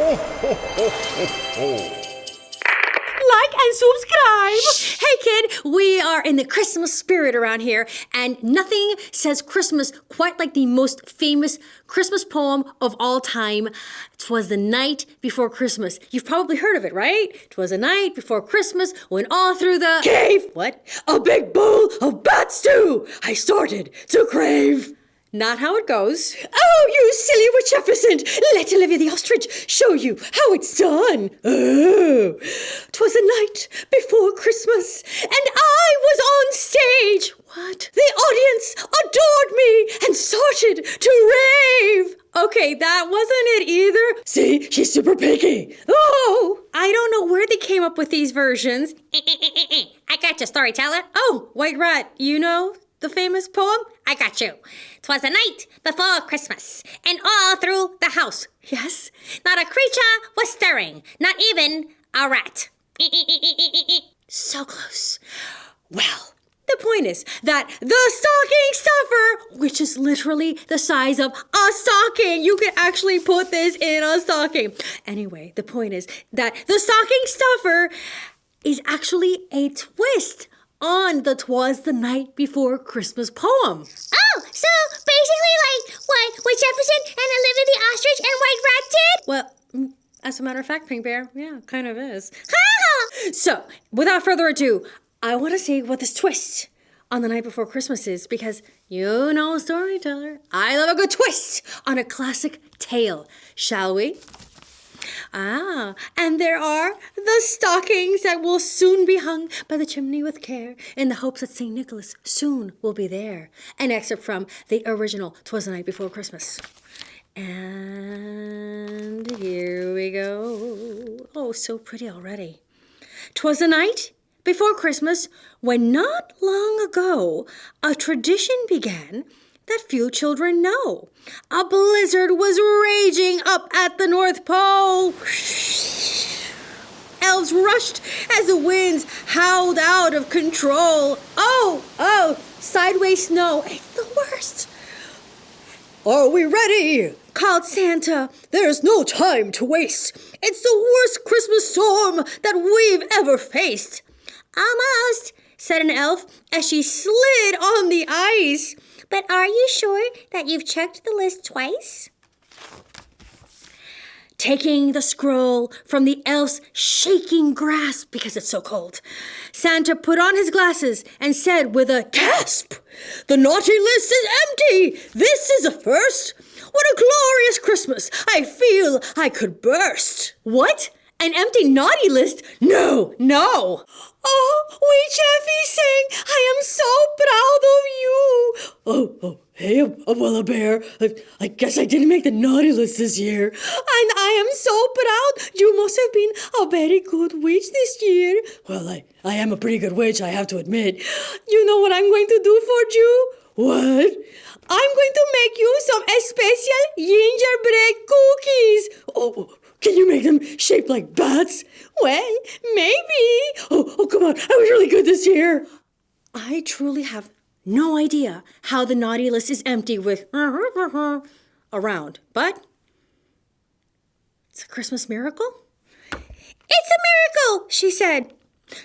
Like and subscribe. Hey, kid, we are in the Christmas spirit around here, and nothing says Christmas quite like the most famous Christmas poem of all time. 'Twas the night before Christmas. You've probably heard of it, right? 'Twas the night before Christmas when all through the cave, what? A big bowl of bat stew I started to crave. Not how it goes. Oh, you silly witch Jefferson! Let Olivia the ostrich show you how it's done. Oh, 'twas the night before Christmas, and I was on stage. What? The audience adored me and started to rave. Okay, that wasn't it either. See, she's super picky. Oh, I don't know where they came up with these versions. I got you, storyteller. Oh, White Rat, you know the famous poem? I got you. 'Twas the night before Christmas, and all through the house, Yes? not a creature was stirring, not even a rat. So close. Well, the point is that the stocking stuffer, which is literally the size of a stocking, you can actually put this in a stocking. Anyway, the point is that the stocking stuffer is actually a twist on the 'Twas the Night Before Christmas poem. Oh, so basically like what Jefferson and Olivia the ostrich and White Rat did? Well, as a matter of fact, Pink Bear, yeah, kind of is. Ha! So, without further ado, I want to see what this twist on the night before Christmas is, because you know, storyteller, I love a good twist on a classic tale. Shall we? And there are the stockings that will soon be hung by the chimney with care, in the hopes that St. Nicholas soon will be there. An excerpt from the original 'Twas the Night Before Christmas. And here we go. Oh, so pretty already. 'Twas the night before Christmas when not long ago a tradition began that few children know. A blizzard was raging up at the North Pole. Elves rushed as the winds howled out of control. Oh, sideways snow, it's the worst. Are we ready? Called Santa. There's no time to waste. It's the worst Christmas storm that we've ever faced. Almost, said an elf as she slid on the ice. But are you sure that you've checked the list twice? Taking the scroll from the elf's shaking grasp because it's so cold, Santa put on his glasses and said with a gasp, "The naughty list is empty! This is a first! What a glorious Christmas! I feel I could burst!" What? An empty naughty list? No! Oh, we Jeffy sing, I am so proud of you. Oh, hey, Abuela Bear. I guess I didn't make the naughty list this year. And I am so proud. You must have been a very good witch this year. Well, I am a pretty good witch, I have to admit. You know what I'm going to do for you? What? I'm going to make you some special gingerbread cookies. Oh, can you make them shaped like bats? Well, maybe. Oh, come on. I was really good this year. I truly have no idea how the naughty list is empty with around, but it's a Christmas miracle. It's a miracle, she said,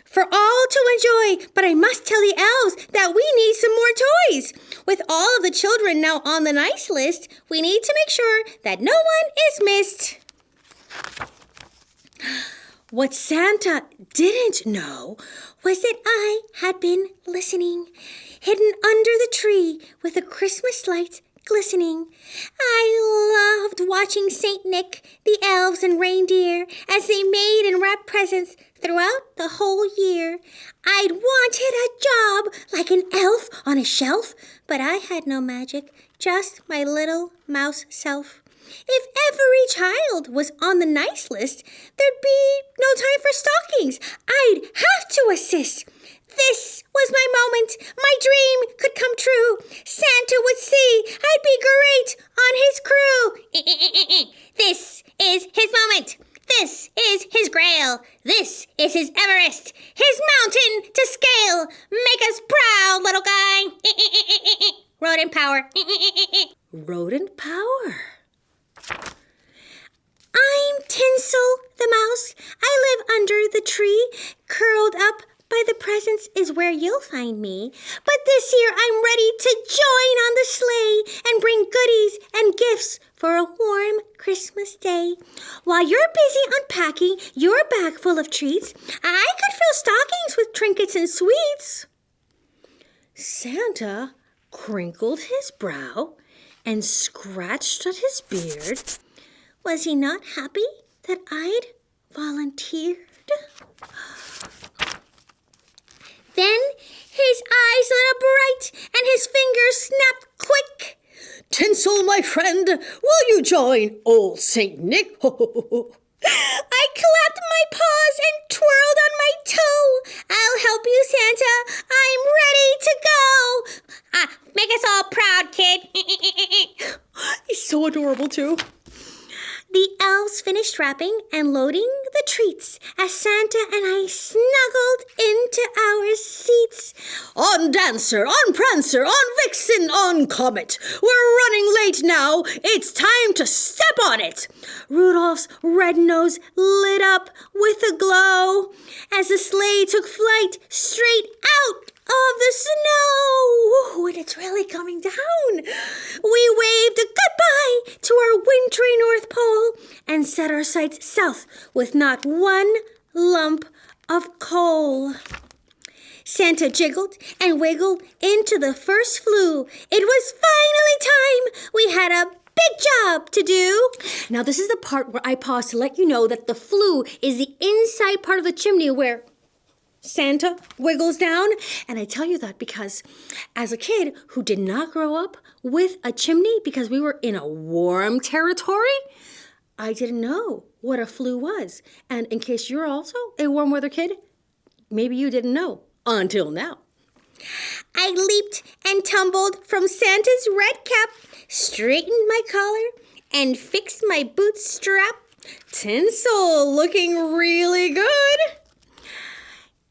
for all to enjoy, but I must tell the elves that we need some more toys. With all of the children now on the nice list, we need to make sure that no one is missed. What Santa didn't know was that I had been listening, hidden under the tree with the Christmas lights glistening. I loved watching St. Nick, the elves and reindeer, as they made and wrapped presents throughout the whole year. I'd wanted a job like an elf on a shelf, but I had no magic, just my little mouse self. If every child was on the nice list, there'd be no time for stockings. I'd have to assist. This was my moment. My dream could come true. Santa would see I'd be great on his crew. This is his moment. This is his grail. This is his Everest. His mountain to scale. Make us proud, little guy. Rodent power. Rodent power. I'm Tinsel the Mouse. I live under the tree, curled up by the presents is where you'll find me. But this year I'm ready to join on the sleigh and bring goodies and gifts for a warm Christmas day. While you're busy unpacking your bag full of treats, I could fill stockings with trinkets and sweets. Santa crinkled his brow and scratched at his beard. Was he not happy that I'd volunteered? Then his eyes lit up bright and his fingers snapped quick. Tinsel, my friend, will you join old Saint Nick? I clapped my paws and twirled on my toe. I'll help you, Santa. I'm ready to go. Make us all proud, kid. He's so adorable, too. The elves finished wrapping and loading the treats as Santa and I snuggled into our seats. On Dancer, on Prancer, on Vixen, on Comet. We're running late now. It's time to step on it. Rudolph's red nose lit up with a glow as the sleigh took flight straight out of the snow. Ooh, and it's really coming down. We waved a goodbye to our wintry North Pole and set our sights south with not one lump of coal. Santa jiggled and wiggled into the first flue. It was finally time. We had a big job to do. Now, this is the part where I pause to let you know that the flue is the inside part of the chimney where Santa wiggles down. And I tell you that because as a kid who did not grow up with a chimney because we were in a warm territory, I didn't know what a flue was. And in case you're also a warm weather kid, maybe you didn't know until now. I leaped and tumbled from Santa's red cap, straightened my collar, and fixed my boot strap. Tinsel looking really good.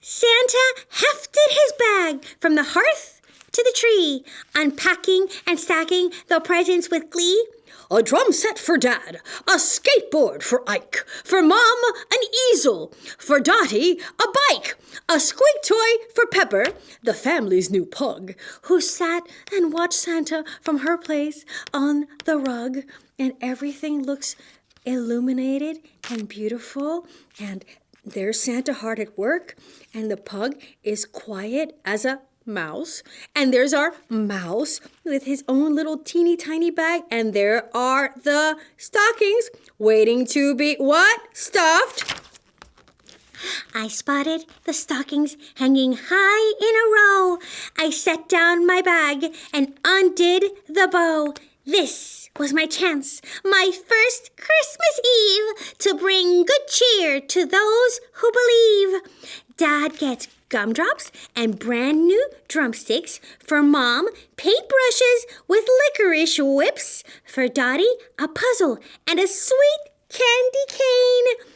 Santa hefted his bag from the hearth to the tree, unpacking and stacking the presents with glee. A drum set for Dad, a skateboard for Ike, for Mom, an easel, for Dottie, a bike, a squeak toy for Pepper, the family's new pug, who sat and watched Santa from her place on the rug, and everything looks illuminated and beautiful, and there's Santa hard at work, and the pug is quiet as a mouse, and there's our mouse with his own little teeny tiny bag, and there are the stockings waiting to be what? Stuffed. I spotted the stockings hanging high in a row. I set down my bag and undid the bow. This was my chance, my first Christmas Eve, to bring good cheer to those who believe. Dad gets gumdrops and brand new drumsticks. For Mom, paintbrushes with licorice whips. For Dottie, a puzzle and a sweet candy cane.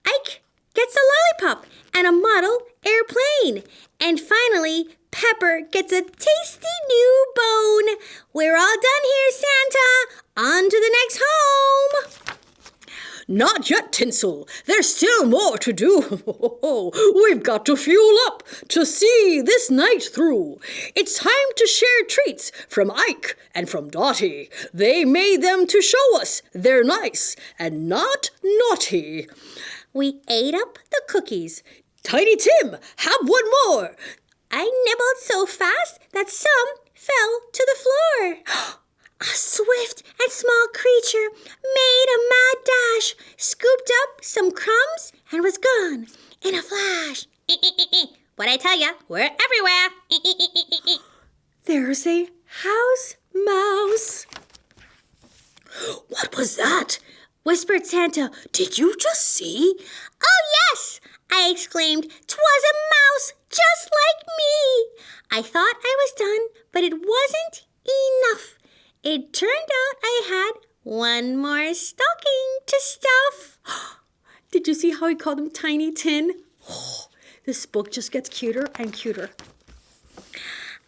Ike gets a lollipop and a model airplane. And finally, Pepper gets a tasty new bone. We're all done here, Santa. On to the next home. Not yet, Tinsel. There's still more to do. We've got to fuel up to see this night through. It's time to share treats from Ike and from Dottie. They made them to show us they're nice and not naughty. We ate up the cookies. Tiny Tim, have one more. I nibbled so fast that some fell to the floor. A swift and small creature made a mad dash, scooped up some crumbs, and was gone in a flash. What'd I tell ya? We're everywhere. There's a house mouse. What was that? Whispered Santa. Did you just see? Oh, yes, I exclaimed. 'Twas a mouse just like me. I thought I was done, but it wasn't enough. It turned out I had one more stocking to stuff. Did you see how he called him Tiny Tin? Oh, this book just gets cuter and cuter.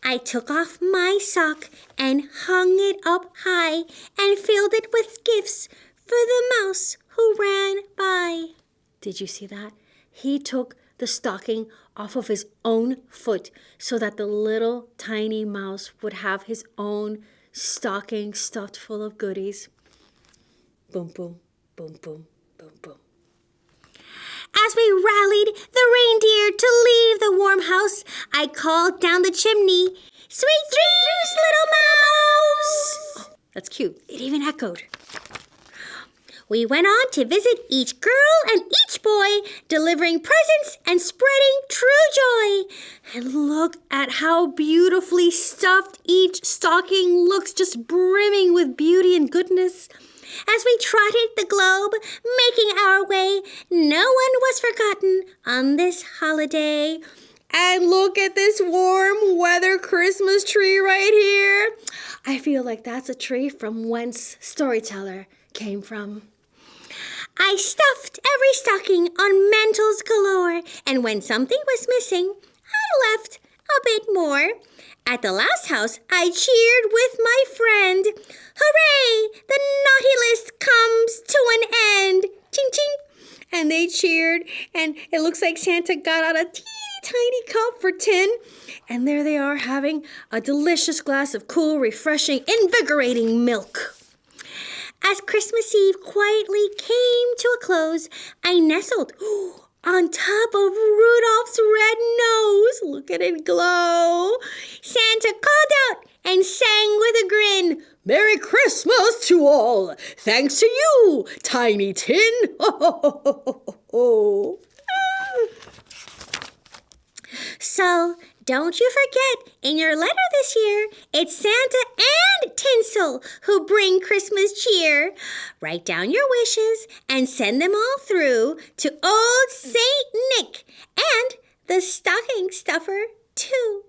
I took off my sock and hung it up high and filled it with gifts for the mouse who ran by. Did you see that? He took the stocking off of his own foot so that the little tiny mouse would have his own stocking stuffed full of goodies. Boom, boom, boom, boom, boom, boom. As we rallied the reindeer to leave the warm house, I called down the chimney, "Sweet dreams, little mouse!" Oh, that's cute. It even echoed. We went on to visit each girl and each boy, delivering presents and spreading true joy. And look at how beautifully stuffed each stocking looks, just brimming with beauty and goodness. As we trotted the globe, making our way, no one was forgotten on this holiday. And look at this warm weather Christmas tree right here. I feel like that's a tree from whence StoryTeller came from. I stuffed every stocking on mantles galore, and when something was missing, I left a bit more. At the last house, I cheered with my friend. Hooray! The naughty list comes to an end. Ching, ching. And they cheered, and it looks like Santa got out a teeny tiny cup for Tin. And there they are having a delicious glass of cool, refreshing, invigorating milk. As Christmas Eve quietly came to a close, I nestled on top of Rudolph's red nose. Look at it glow. Santa called out and sang with a grin, "Merry Christmas to all! Thanks to you, Tiny Tin!" So, don't you forget, in your letter this year, it's Santa and Tinsel who bring Christmas cheer. Write down your wishes and send them all through to old Saint Nick and the stocking stuffer, too.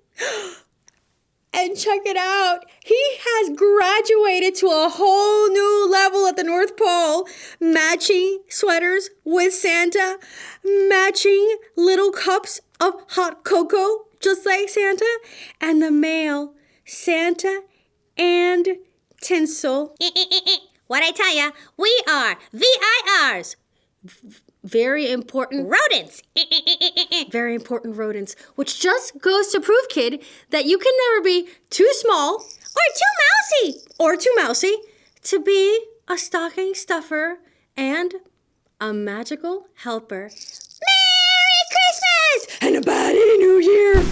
And check it out. He has graduated to a whole new level at the North Pole. Matching sweaters with Santa. Matching little cups of hot cocoa, just like Santa. And the mail, Santa and Tinsel. What I tell ya, we are VIRs. Very important Rodents. Very important rodents, which just goes to prove, kid, that you can never be too small or too mousy to be a stocking stuffer and a magical helper. Merry Christmas! And a batty New Year!